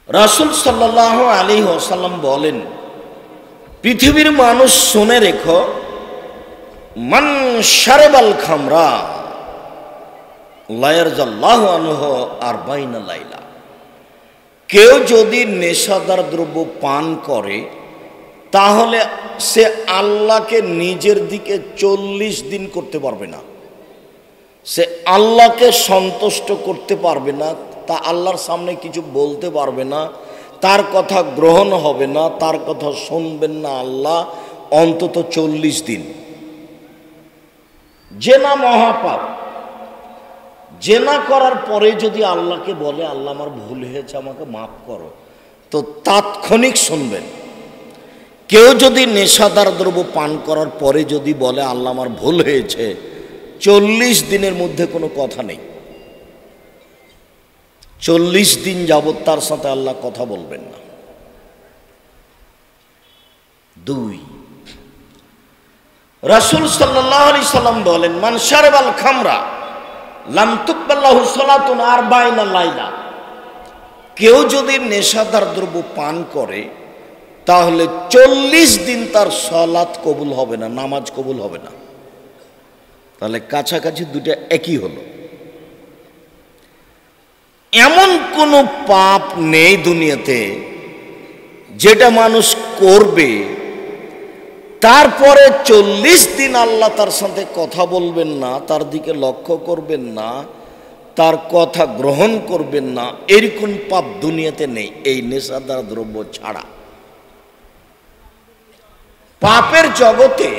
রাসূল সাল্লাল্লাহু আলাইহি ওয়াসাল্লাম বলেন, পৃথিবীর মানুষ শুনে রেখো, মান শারাবাল খামরা লা ইয়ারজাল্লাহু আনহু আরবাইনা লাইলা। কেউ যদি নেশাদার দ্রব্য পান করে তাহলে সে আল্লাহকে নিজের দিকে 40 দিন করতে পারবে না। সে আল্লাহকে সন্তুষ্ট করতে পারবে না, তা আল্লাহর সামনে কিছু বলতে পারবে না, তার কথা গ্রহণ হবে না, তার কথা শুনবেন না আল্লাহ অন্তত 40 দিন। জেনা মহাপাপ। জেনা করার পরে যদি আল্লাহকে বলে আল্লাহ আমার ভুল হয়েছে, আমাকে মাফ করো, তো তাৎক্ষণিক শুনবেন। কেউ যদি নেশাদার দ্রব্য পান করার পরে যদি বলে আল্লাহ আমার ভুল হয়েছে, 40 দিনের মধ্যে কোনো কথা নেই। 40 দিন যাবৎ তার সাথে আল্লাহ কথা বলবেন না। 2, রাসূল সাল্লাল্লাহু আলাইহি সাল্লাম বলেন, মান শারাবাল খামরা লাম তুকবাল্লাহু সালাতুন আরবাইনা লাইলা। কেউ যদি নেশাদার দ্রব্য পান করে তাহলে 40 দিন তার সালাত কবুল হবে না, নামাজ কবুল হবে না। তাহলে কাছাকাছি দুটো একই হলো। এমন কোনো পাপ নেই দুনিয়াতে যেটা মানুষ করবে তারপরে 40 দিন আল্লাহ তার সাথে কথা বলবেন না, তার দিকে লক্ষ্য করবেন না, তার কথা গ্রহণ করবেন না, এরকম পাপ দুনিয়াতে নেই, এই নেশাদার দ্রব্য ছাড়া। পাপের জগতে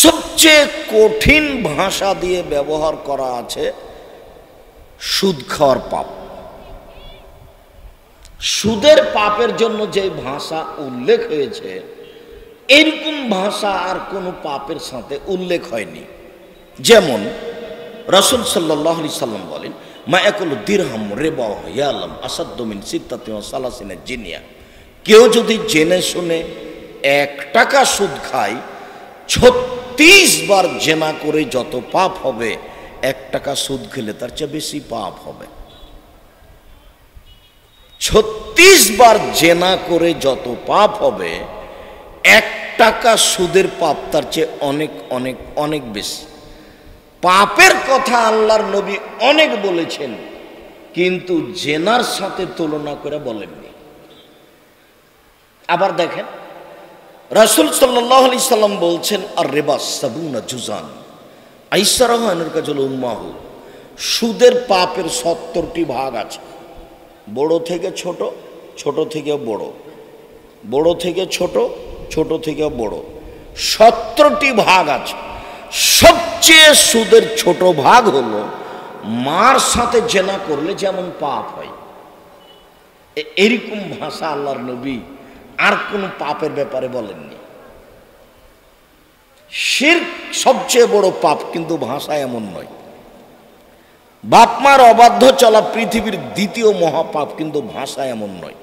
সবচেয়ে কঠিন ভাষা দিয়ে ব্যবহার করা আছে সুদ খাওয়ার পাপ। সুদের পাপের জন্য যে ভাষা উল্লেখ হয়েছে এরকম ভাষা আর কোনো পাপের সাথে উল্লেখ হয়নি। যেমন রাসূল সাল্লাল্লাহু আলাইহি সাল্লাম বলেন, মা ইয়াকুলু দিরহাম রিবা ইয়ালাম আসাদ্দু মিন সিত্তাতি ওয়া সালাসিনা জিনিয়া। কেউ যদি জেনে শুনে 1 টাকা সুদ খায়, 36 বার জেনা করে যত পাপ হবে 1 টাকা সুদ খেলে তার চেয়ে বেশি পাপ হবে। 36 বার জেনা করে যত পাপ হবে 1 টাকা সুদের পাপ তার চেয়ে অনেক অনেক অনেক বেশি। পাপের কথা আল্লাহর নবী অনেক বলেছেন, কিন্তু জেনার সাথে তুলনা করে বলেননি। আবার দেখেন রাসূল সাল্লাল্লাহু আলাইহি সাল্লাম বলছেন, আর রিবা সাবুনা জুজান আইসারাহু আনুর কাজল উম্মাহু। সুদের পাপের 70টি ভাগ আছে, বড় থেকে ছোট, ছোট থেকে বড়, বড় থেকে ছোট, ছোট থেকে বড়, 70টি ভাগ আছে। সবচেয়ে সুদের ছোট ভাগ হলো মার সাথে জেনা করলে যেমন পাপ হয়। এরকম ভাষা আল্লাহর নবী আর কোন পাপের ব্যাপারে বলেননি। শিরক সবচেয়ে বড় পাপ, কিন্তু ভাষা এমন নয়। বাপ মার অবাধ্য চলা পৃথিবীর 2য় মহাপাপ, কিন্তু ভাষা এমন নয়।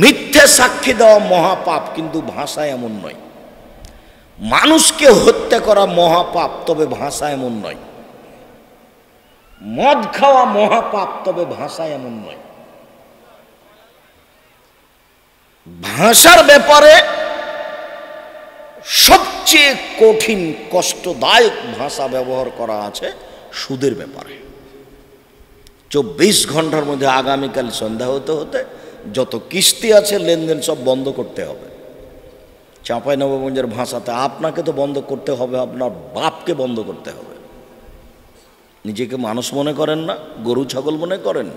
মিথ্যে সাক্ষী দেওয়া মহাপাপ, কিন্তু ভাষা এমন নয়। মানুষকে হত্যা করা মহাপাপ, তবে ভাষা এমন নয়। মদ খাওয়া মহাপাপ, তবে ভাষা এমন নয়। ভাষার ব্যাপারে সবচেয়ে কঠিন কষ্টদায়ক ভাষা ব্যবহার করা আছে সুদের ব্যাপারে। 24 ঘন্টার মধ্যে আগামীকাল সন্ধ্যা হতে হতে যত কিস্তি আছে লেনদেন সব বন্ধ করতে হবে। চাঁপাইনবাবগঞ্জের ভাষাতে আপনাকে তো বন্ধ করতে হবে, আপনার বাপকে বন্ধ করতে হবে। নিজেকে মানুষ মনে করেন না, গরু ছাগল মনে করেন?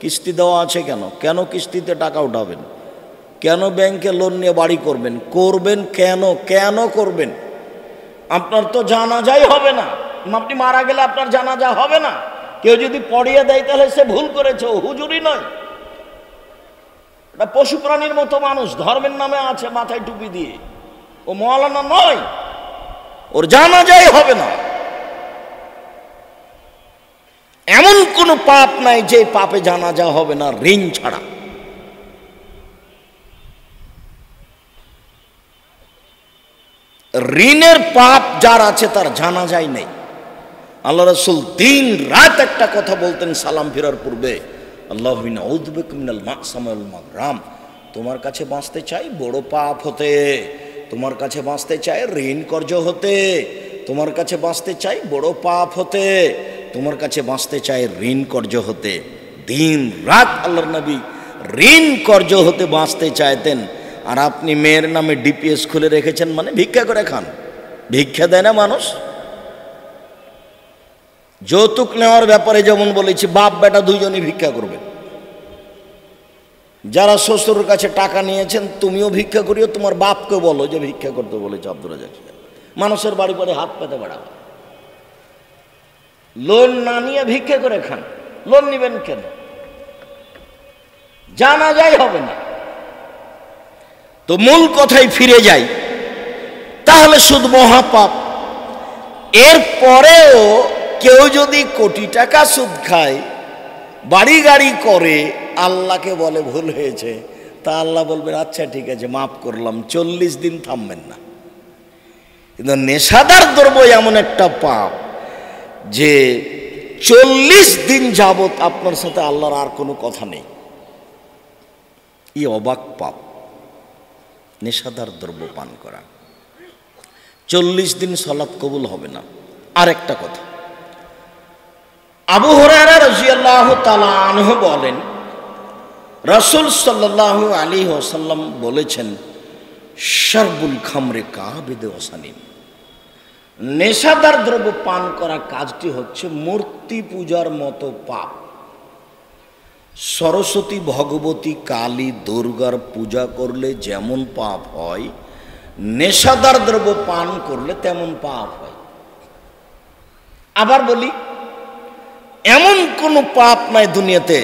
কিস্তি দেওয়া আছে কেন? কেন কিস্তিতে টাকা উঠাবেন? কেন ব্যাংকে লোন নিয়ে বাড়ি করবেন? করবেন কেন? কেন করবেন? আপনার তো জানাজাই হবে না। আপনি মারা গেলে আপনার জানাজা হবে না। কেউ যদি পড়িয়ে দেয় তাহলে সে ভুল করেছে, ও হুজুরি নয়। এটা পশু প্রাণীর মতো মানুষ, ধর্মের নামে আছে মাথায় টুপি দিয়ে, ও মাওলানা নয়, ওর জানাজাই হবে না। এমন কোনো পাপ নাই যে পাপে জানাজা হবে না, ঋণ ছাড়া। ঋণের পাপ যার আছে তার জানাজাই নেই। আল্লাহ রাসূল দিন রাত একটা কথা বলতেন সালাম ফেরার পূর্বে, আল্লাহুম্মা আউযু বিকা মিনাল মা'সাম ওয়াল মাগরাম। তোমার কাছে বাঁচতে চাই বড় পাপ হতে, তোমার কাছে বাঁচতে চাই ঋণ কর্জ হতে, তোমার কাছে বাঁচতে চাই বড় পাপ হতে, তোমার কাছে বাঁচতে চাই ঋণ কর্জ হতে। দিন রাত আল্লাহর নবী ঋণ কর্জ হতে বাঁচতে চাইতেন। আর আপনি মেয়ের নামে ডিপিএস খুলে রেখেছেন, মানে ভিক্ষা করে খান। ভিক্ষা দেয় না মানুষ? যৌতুক নেওয়ার ব্যাপারে যেমন বলেছি, বাপ বেটা দুইজনই ভিক্ষা করবেন। যারা শ্বশুরের কাছে টাকা নিয়েছেন, তুমিও ভিক্ষা করিও, তোমার বাপকে বলো যে ভিক্ষা করতে বলেছে আব্দুর রাজ্জাক। মানুষের বাড়ি বাড়ি হাত পেতে বেড়াবে। লোন না নিয়ে ভিক্ষা করে খান। লোন নিবেন কেন? জানা যায় হবে না। তো মূল কথায় ফিরে যাই, তাহলে সুদ মহাপাপ। এরপরেও কেউ যদি কোটি টাকা সুদ খায়, বাড়ি গাড়ি করে, আল্লাহকে বলে ভুল হয়েছে, তা আল্লাহ বলবেন আচ্ছা ঠিক আছে মাফ করলাম, 40 দিন থামবেন না। কিন্তু নেশাদার দ্রব্য এমন একটা পাপ যে 40 দিন যাবত আপনার সাথে আল্লাহর আর কোনো কথা নেই। এই অবাক পাপ, নেশাদার দ্রব্য পান করা। 40 দিন সালাত কবুল হবে না। আর একটা কথা, আবু হুরায়রা রাদিয়াল্লাহু তাআলা আনহু বলেন, রাসূল সাল্লাল্লাহু আলাইহি ওয়াসাল্লাম বলেছেন, শারবুল খামরে কাবিদ ওয়াসানিম। নেশাদার দ্রব্য পান করা কাজটি হচ্ছে মূর্তি পূজার মতো পাপ। সরস্বতী, ভগবতী, কালী, দুর্গার পূজা করলে যেমন পাপ হয়, নেশাদার দ্রব্য পান করলে তেমন পাপ হয়। আবার বলি, এমন কোনো পাপ নাই দুনিয়াতে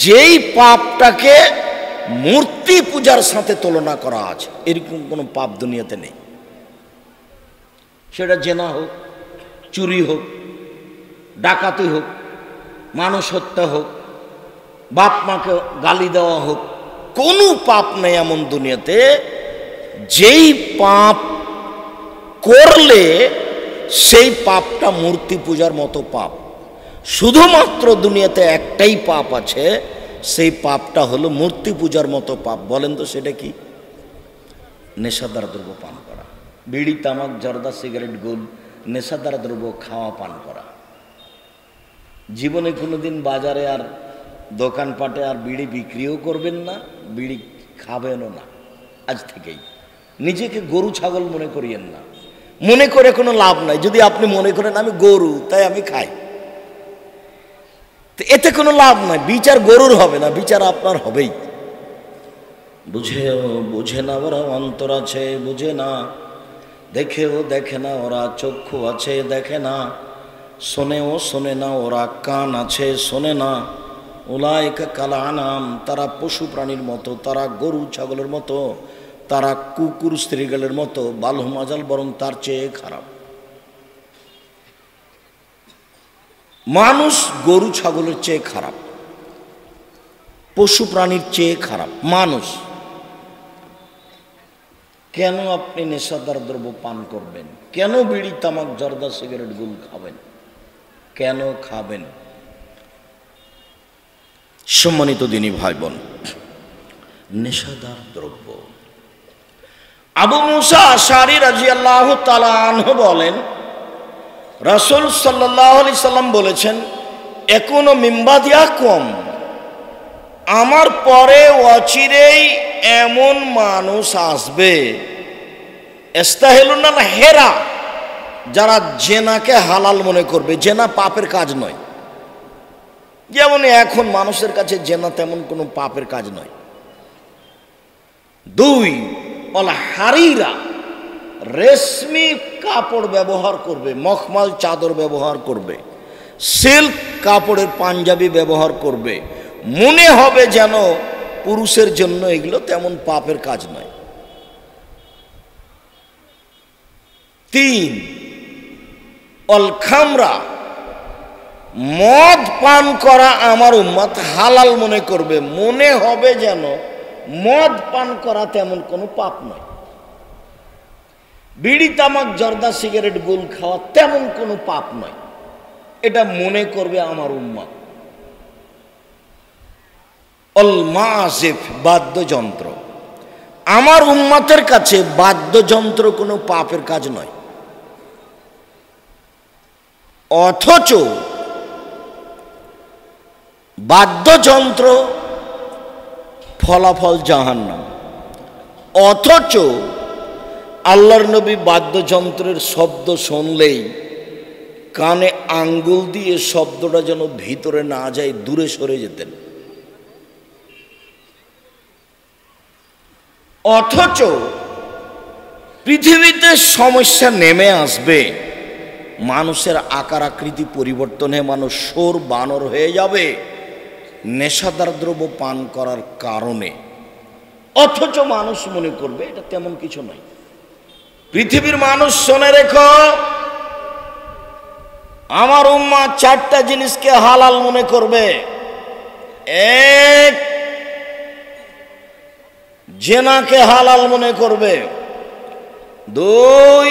যেই পাপটাকে মূর্তি পূজার সাথে তুলনা করা আছে, এরকম কোনো পাপ দুনিয়াতে নেই। সেটা জেনা হোক, চুরি হোক, ডাকাতি হোক, মানুষ হত্যা হোক, বাপ মাকে গালি দেওয়া হোক, কোনো পাপ নেই এমন দুনিয়াতে যেই পাপ করলে সেই পাপটা মূর্তি পূজার মতো পাপ। শুধুমাত্র দুনিয়াতে একটাই পাপ আছে, সেই পাপটা হলো মূর্তি পূজার মতো পাপ। বলেন তো সেটা কি? নেশাদার দ্রব্য পান করা, বিড়ি, তামাক, জর্দা, সিগারেট, গোল, নেশাদার দ্রব্য খাওয়া, পান করা। জীবনে কোনোদিন বাজারে আর দোকানপাটে আর বিড়ি বিক্রিও করবেন না, বিড়ি খাবেনও না। আজ থেকেই নিজেকে গরু ছাগল মনে করিয়েন না। মনে করে কোনো লাভ নাই। যদি আপনি মনে করেন আমি গরু তাই আমি খাই, তো এতে কোনো লাভ নাই। বিচার গরুর হবে না, বিচার আপনার হবেই। বুঝে না ওরা অন্তর আছে, বুঝে না, দেখেও দেখে না ওরা, চক্ষু আছে দেখে না, শোনেও শোনে না ওরা, কান আছে শোনে না। উলাইকা কাল আনাম, তারা পশু প্রাণীর মতো, তারা গরু ছাগলের মতো, তারা কুকুর স্ত্রীগালের মতো। বালহুম আযাল, বরং তার চেয়ে খারাপ। মানুষ গরু ছাগলের চেয়ে খারাপ, পশু প্রাণীর চেয়ে খারাপ মানুষ। কেন আপনি নেশাদার দ্রব্য পান করবেন? কেন বিড়ি, তামাক, জর্দা, সিগারেট, গুল খাবেন? কেন খাবেন? সম্মানিত দিনী ভাই বোন, নেশাদার দ্রব্য। আবু মুসা আশআরী রাদিয়াল্লাহু তাআলা আনহু বলেন, রাসূল সাল্লাল্লাহু আলাইহি সাল্লাম বলেছেন, একুনু মিন বাদিয়াকুম, আমার পরে অচিরেই এমন মানুষ আসবে, ইস্তাহিলুনাল হেরা, যারা জেনাকে হালাল মনে করবে। জেনা পাপের কাজ নয়। যেমন এখন মানুষের কাছে জেনা তেমন কোনো পাপের কাজ নয়। 2, অল হারিরা, রেশমি কাপড় ব্যবহার করবে, মখমল চাদর ব্যবহার করবে, সিল্ক কাপড়ের পাঞ্জাবি ব্যবহার করবে। মনে হবে যেন পুরুষের জন্য এগুলো তেমন পাপের কাজ নয়। 3, অল খামরা, মদ পান করা আমার উম্মত হালাল মনে করবে। মনে হবে যেন মদ পান করা তেমন কোনো পাপ নয়। বিড়ি, তামাক, জর্দা, সিগারেট, গুল খাওয়া তেমন কোনো পাপ নয়। এটা মনে করবে আমার উম্মত। অল মাযিফ বাদ্যযন্ত্র, আমার উম্মতের কাছে বাদ্যযন্ত্র কোনো পাপের কাজ নয়, অথচ বাদ্যযন্ত্র ফলাফল জাহান্নাম। অথচ আল্লাহর নবী বাদ্যযন্ত্রের শব্দ শুনলেই কানে আঙ্গুল দিয়ে শব্দটা যেন ভিতরে না যায় দূরে সরে যেতেন। অথচ পৃথিবীতে সমস্যা নেমে আসবে, মানুষের আকার আকৃতি পরিবর্তনে মানুষ শোর বানর হয়ে যাবে নেশাদার দ্রব্য পান করার কারণে। অথচ মানুষ মনে করবে এটা তেমন কিছু নয়। পৃথিবীর মানুষ শুনে রেখো, আমার উম্মাহ চারটা জিনিসকে হালাল মনে করবে। এক, জেনাকে হালাল মনে করবে। দুই,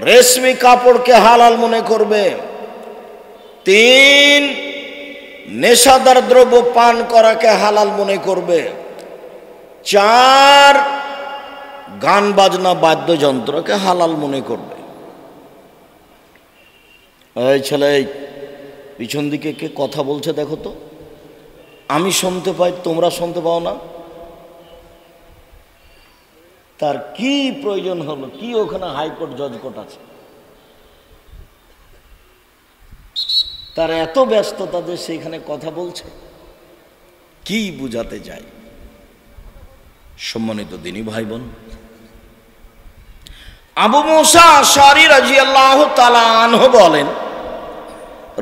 রেশমি কাপড়কে হালাল মনে করবে। তিন, নেশাদার দ্রব্য পান করাকে হালাল মনে করবে। চার, গান বাজনা বাদ্যযন্ত্রকে হালাল মনে করবে। এই ছেলে, পিছন দিকে কে কথা বলছে দেখো তো, আমি শুনতে পাই তোমরা শুনতে পাও না? তার কি প্রয়োজন হলো? কি ওখানে হাইকোর্ট জজ কোর্ট আছে? তার এত ব্যস্ততা যে সেখানে কথা বলছে, কি বুঝাতে চায়? সম্মানিত দিনী ভাই বোন, আবু মুসা আশআরী রাদিয়াল্লাহু তাআলা আনহু বলেন,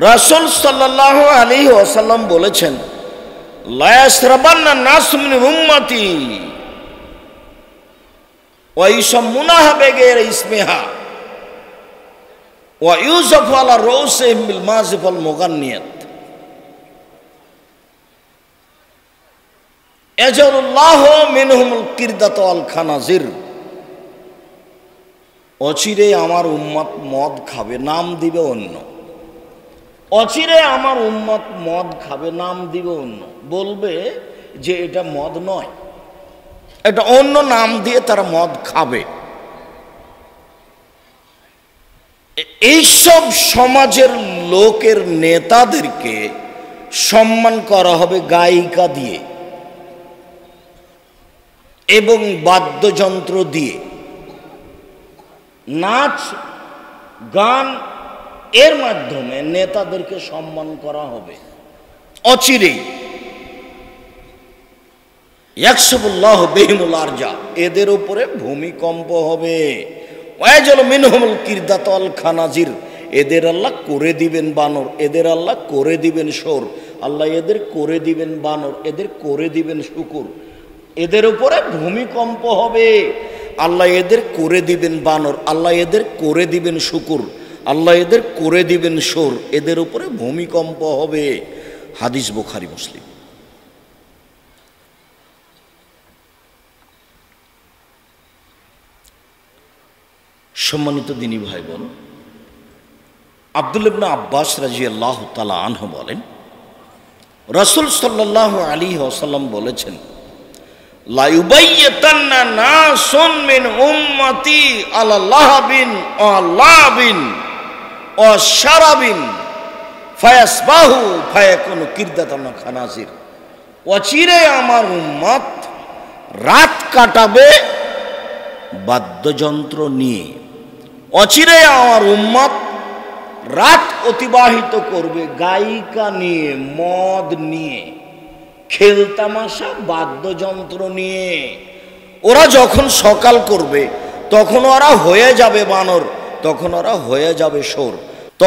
রাসূল সাল্লাল্লাহু আলাইহি ওয়াসাল্লাম বলেছেন, লা ইয়াশরাবান্না নাসু মিন উম্মতি ওয়া ইসাম্মুনাহা বিগাইরি ইসমিহা ওয়া ইউযাফু আলা রুউসিহিম বিল মাযিফ ওয়াল মুগান্নিয়াত ইয়াজরুল্লাহু মিনহুমুল কিরদাত ওয়াল খানাজির। অচিরে আমার উম্মত মদ খাবে, নাম দিবে অন্য। অচিরে আমার উম্মত মদ খাবে, নাম দিবে অন্য। বলবে যে এটা মদ নয়, এটা অন্য নাম দিয়ে তারা মদ খাবে। এইসব সমাজের লোকের নেতাদেরকে সম্মান করা হবে গায়িকা দিয়ে এবং বাদ্যযন্ত্র দিয়ে, নাচ গান এর মাধ্যমে নেতাদেরকে সম্মান করা হবে। অচিরেই ইয়াকসুবুল্লাহু বিহিমুল আরজা, এদের উপরে ভূমিকম্প হবে। ওয়ায়াজল মিনহুমুল কিরদাত ওয়াল খানাজির, এদের আল্লাহ করে দিবেন বানর, এদের আল্লাহ করে দিবেন শোর, আল্লাহ এদের করে দিবেন বানর, এদের করে দিবেন শুকুর। এদের উপরে ভূমিকম্প হবে, আল্লাহ এদের করে দিবেন বানর, আল্লাহ এদের করে দিবেন শুকুর, আল্লাহ এদের করে দিবেন শোর, এদের উপরে ভূমিকম্প হবে। হাদিস বুখারী মুসলিম। সম্মানিত দিনী ভাই বোন, আব্দুল্লাহ ইবনে আব্বাস রাদিয়াল্লাহু তাআলা আনহু বলেন, রাসূল সাল্লাল্লাহু আলাইহি ওয়াসাল্লাম বলেছেন, লা ইউবাইয়াতান্না নাসুন মিন উম্মতি আলা লাহাবিন ওয়া লাবিন ওয়া শারাবিন ফায়াসবাহু ফায়াকুনু কিরদাতান খানাজির। অচিরে আমার উম্মত রাত কাটাবে বাদ্যযন্ত্র নিয়ে, অচিরে আমার উম্মত রাত অতিবাহিত করবে গায়িকা নিয়ে, মদ নিয়ে, খেলতামাশা বাদ্যযন্ত্র নিয়ে। ওরা যখন সকাল করবে তখন ওরা হয়ে যাবে বানর, তখন ওরা হয়ে যাবে শোর।